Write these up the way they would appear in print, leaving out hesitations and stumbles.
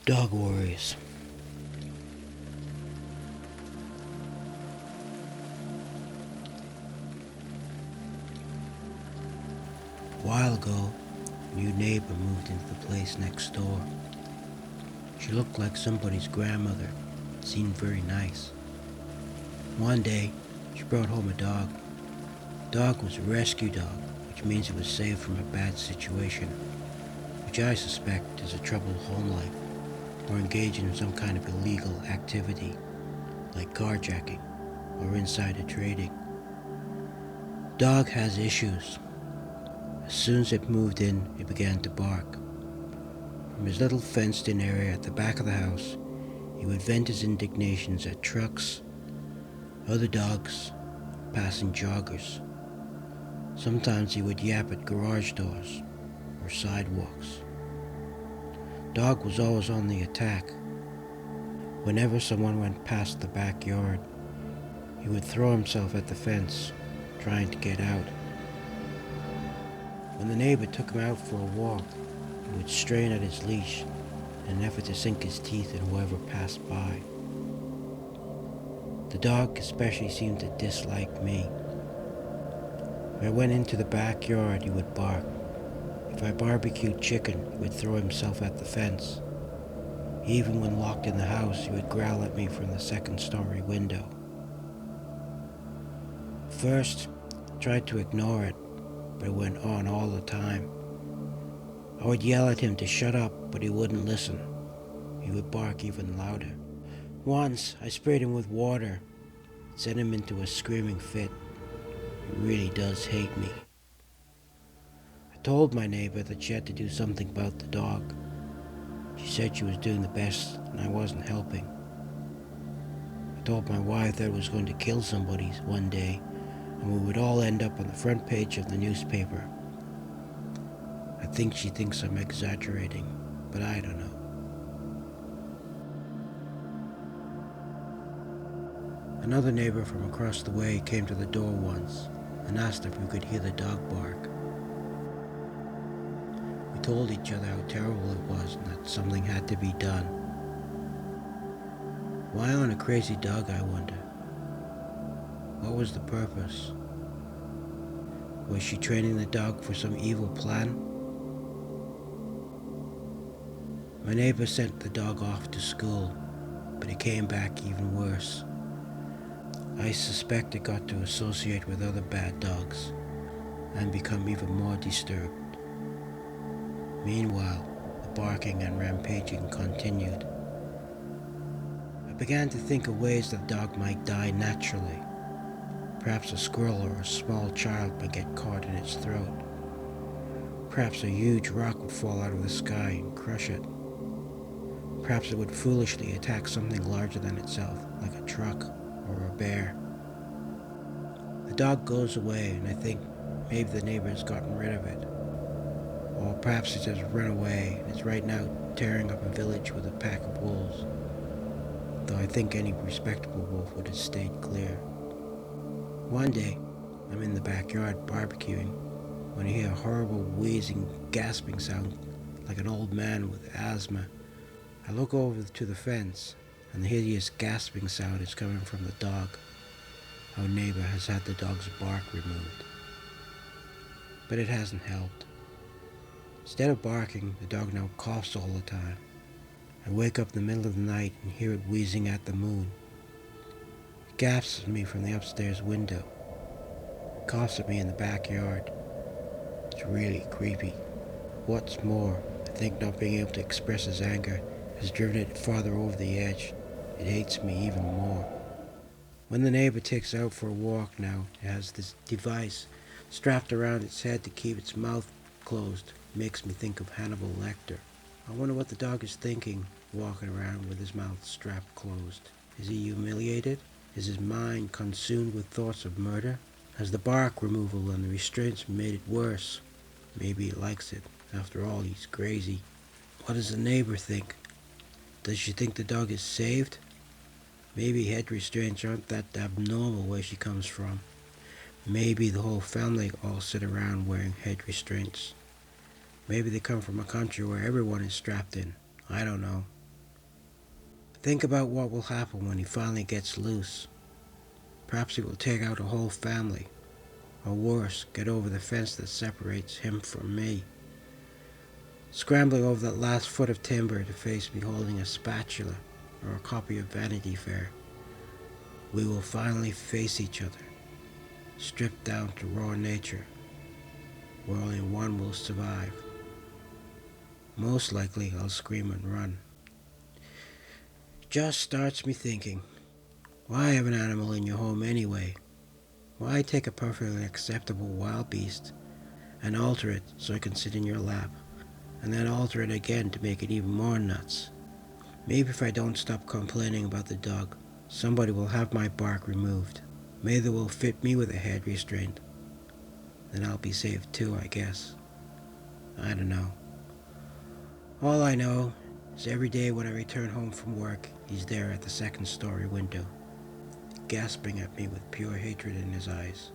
Dog Warriors. A while ago, a new neighbor moved into the place next door. She looked like somebody's grandmother. Seemed very nice. One day, she brought home a dog. The dog was a rescue dog, which means it was saved from a bad situation, which I suspect is a troubled home life, or engaged in some kind of illegal activity, like carjacking or insider trading. The dog has issues. As soon as it moved in, it began to bark. From his little fenced-in area at the back of the house, he would vent his indignations at trucks, other dogs, passing joggers. Sometimes he would yap at garage doors or sidewalks. Dog was always on the attack. Whenever someone went past the backyard, he would throw himself at the fence, trying to get out. When the neighbor took him out for a walk, he would strain at his leash in an effort to sink his teeth in whoever passed by. The dog especially seemed to dislike me. If I went into the backyard, he would bark. If I barbecued chicken, he would throw himself at the fence. Even when locked in the house, he would growl at me from the second-story window. First, I tried to ignore it, but it went on all the time. I would yell at him to shut up, but he wouldn't listen. He would bark even louder. Once, I sprayed him with water, sent him into a screaming fit. He really does hate me. I told my neighbor that she had to do something about the dog. She said she was doing the best and I wasn't helping. I told my wife that I was going to kill somebody one day and we would all end up on the front page of the newspaper. I think she thinks I'm exaggerating, but I don't know. Another neighbor from across the way came to the door once and asked if we could hear the dog bark. We told each other how terrible it was and that something had to be done. Why own a crazy dog, I wonder? What was the purpose? Was she training the dog for some evil plan? My neighbor sent the dog off to school, but it came back even worse. I suspect it got to associate with other bad dogs and become even more disturbed. Meanwhile, the barking and rampaging continued. I began to think of ways the dog might die naturally. Perhaps a squirrel or a small child might get caught in its throat. Perhaps a huge rock would fall out of the sky and crush it. Perhaps it would foolishly attack something larger than itself, like a truck or a bear. The dog goes away and I think maybe the neighbor has gotten rid of it. Or perhaps it has run away and is right now tearing up a village with a pack of wolves. Though I think any respectable wolf would have stayed clear. One day, I'm in the backyard barbecuing when I hear a horrible wheezing, gasping sound like an old man with asthma. I look over to the fence and the hideous gasping sound is coming from the dog. Our neighbor has had the dog's bark removed. But it hasn't helped. Instead of barking, the dog now coughs all the time. I wake up in the middle of the night and hear it wheezing at the moon. It gasps at me from the upstairs window. It coughs at me in the backyard. It's really creepy. What's more, I think not being able to express his anger has driven it farther over the edge. It hates me even more. When the neighbor takes out for a walk now, it has this device strapped around its head to keep its mouth closed. It makes me think of Hannibal Lecter. I wonder what the dog is thinking, walking around with his mouth strapped closed. Is he humiliated? Is his mind consumed with thoughts of murder? Has the bark removal and the restraints made it worse? Maybe he likes it. After all, he's crazy. What does the neighbor think? Does she think the dog is saved? Maybe head restraints aren't that abnormal where she comes from. Maybe the whole family all sit around wearing head restraints. Maybe they come from a country where everyone is strapped in. I don't know. Think about what will happen when he finally gets loose. Perhaps he will take out a whole family, or worse, get over the fence that separates him from me. Scrambling over that last foot of timber to face me holding a spatula or a copy of Vanity Fair, we will finally face each other, stripped down to raw nature, where only one will survive. Most likely I'll scream and run. Just starts me thinking, why have an animal in your home anyway? Why take a perfectly acceptable wild beast and alter it so it can sit in your lap, and then alter it again to make it even more nuts? Maybe if I don't stop complaining about the dog, somebody will have my bark removed. Maybe they will fit me with a head restraint. Then I'll be saved too, I guess. I don't know. All I know is every day when I return home from work, he's there at the second story window, gasping at me with pure hatred in his eyes,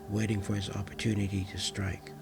waiting for his opportunity to strike.